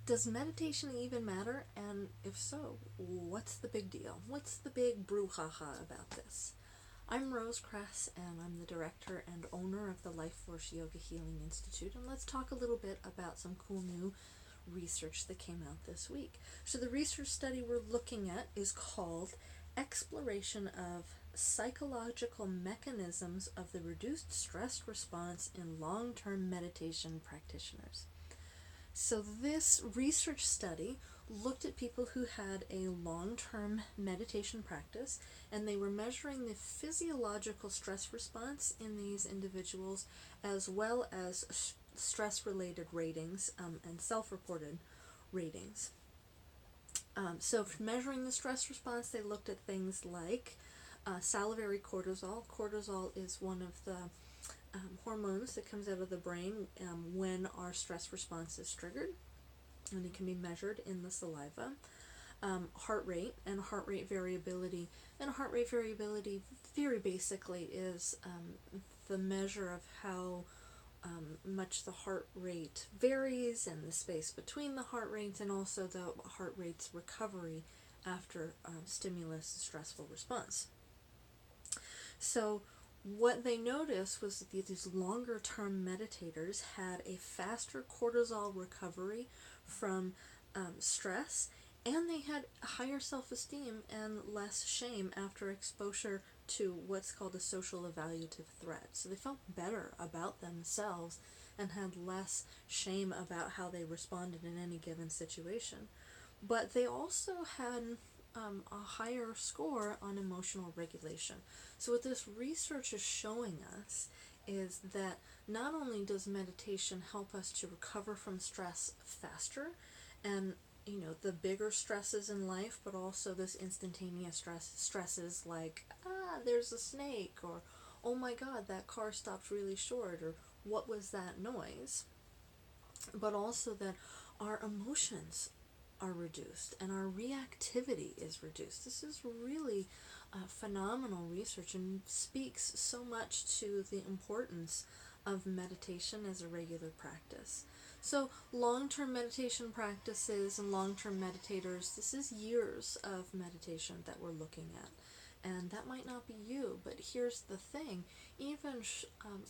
Does meditation even matter? And if so, what's the big deal? What's the big brouhaha about this? I'm Rose Kress, and I'm the director and owner of the LifeForce Yoga Healing Institute, and let's talk a little bit about some cool new research that came out this week. So the research study we're looking at is called Exploration of Psychological Mechanisms of the Reduced Stress Response in Long-Term Meditation Practitioners. So this research study looked at people who had a long-term meditation practice, and they were measuring the physiological stress response in these individuals, as well as stress-related ratings and self-reported ratings. So for measuring the stress response, they looked at things like salivary cortisol. Cortisol is one of the hormones that comes out of the brain when our stress response is triggered, and it can be measured in the saliva. Heart rate and heart rate variability. And heart rate variability very basically is the measure of how much the heart rate varies and the space between the heart rates, and also the heart rate's recovery after stimulus and stressful response. So what they noticed was that these longer term meditators had a faster cortisol recovery from stress, and they had higher self-esteem and less shame after exposure to what's called a social evaluative threat. So they felt better about themselves and had less shame about how they responded in any given situation. But they also had a higher score on emotional regulation. So what this research is showing us is that not only does meditation help us to recover from stress faster, and the bigger stresses in life, but also this instantaneous stresses like, there's a snake, or oh my god, that car stopped really short, or what was that noise, but also that our emotions are reduced and our reactivity is reduced. This is really phenomenal research and speaks so much to the importance of meditation as a regular practice. So long-term meditation practices and long-term meditators, this is years of meditation that we're looking at. And that might not be you, but here's the thing. Even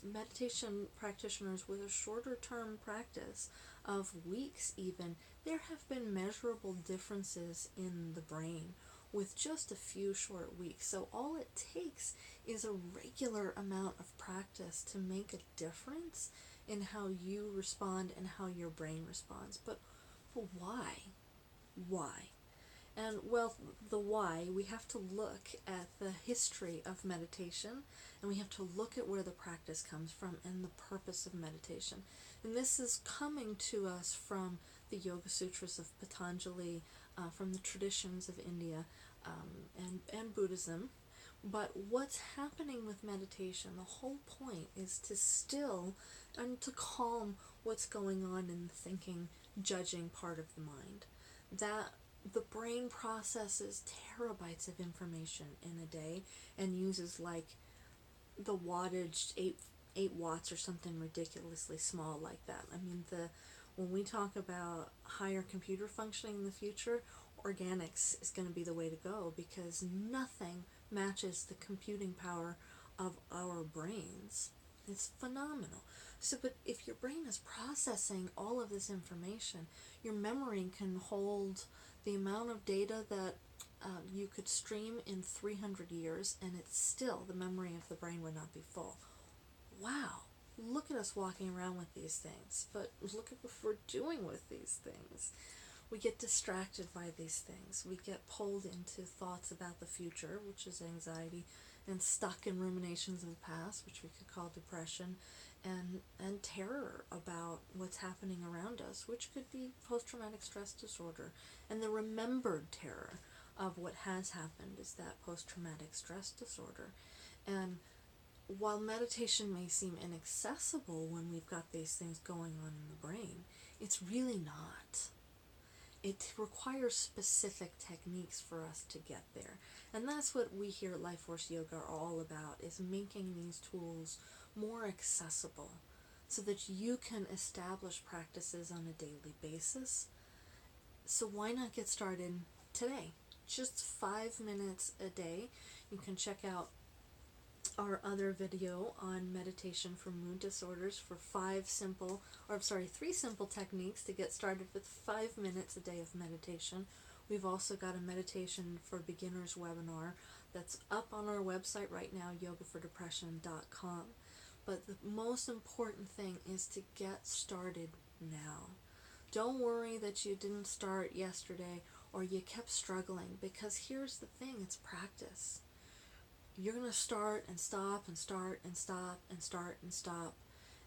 meditation practitioners with a shorter term practice of weeks even, there have been measurable differences in the brain with just a few short weeks. So all it takes is a regular amount of practice to make a difference in how you respond and how your brain responds. But why? Why? And well, the why, we have to look at the history of meditation, and we have to look at where the practice comes from and the purpose of meditation. And this is coming to us from the Yoga Sutras of Patanjali, from the traditions of India, and Buddhism. But what's happening with meditation, the whole point is to still and to calm what's going on in the thinking, judging part of the mind. That the brain processes terabytes of information in a day and uses like the wattage 8 watts or something ridiculously small like that. I mean, when we talk about higher computer functioning in the future, organics is going to be the way to go, because nothing matches the computing power of our brains. It's phenomenal. So, but if your brain is processing all of this information, your memory can hold the amount of data that you could stream in 300 years, and it's still, the memory of the brain would not be full. Wow, look at us walking around with these things, but look at what we're doing with these things. We get distracted by these things. We get pulled into thoughts about the future, which is anxiety, and stuck in ruminations of the past, which we could call depression, and terror about what's happening around us, which could be post-traumatic stress disorder. And the remembered terror of what has happened is that post-traumatic stress disorder. And while meditation may seem inaccessible when we've got these things going on in the brain, it's really not. It requires specific techniques for us to get there. And that's what we here at LifeForce Yoga are all about, is making these tools more accessible so that you can establish practices on a daily basis So why not get started today? Just 5 minutes a day. You can check out our other video on meditation for mood disorders for 3 simple techniques to get started with 5 minutes a day of meditation. We've also got a meditation for beginners webinar that's up on our website right now, yogafordepression.com. But the most important thing is to get started now. Don't worry that you didn't start yesterday or you kept struggling, because here's the thing, it's practice. You're going to start and stop and start and stop and start and stop,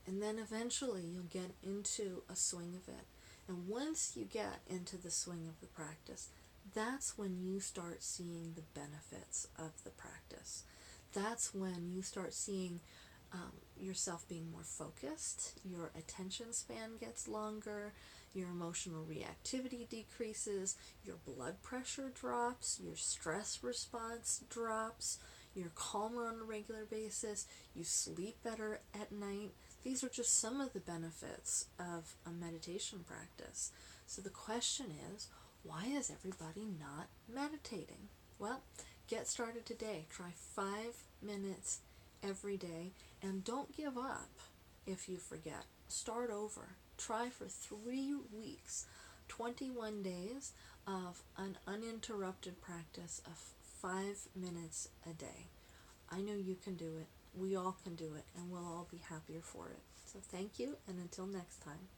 and then eventually you'll get into a swing of it. And once you get into the swing of the practice, that's when you start seeing the benefits of the practice. That's when you start seeing yourself being more focused, your attention span gets longer, your emotional reactivity decreases, your blood pressure drops, your stress response drops, you're calmer on a regular basis, you sleep better at night. These are just some of the benefits of a meditation practice. So the question is, why is everybody not meditating? Well, get started today. Try 5 minutes every day, and don't give up if you forget. Start over. Try for 3 weeks, 21 days of an uninterrupted practice of 5 minutes a day. I know you can do it. We all can do it, and we'll all be happier for it. So thank you, and until next time.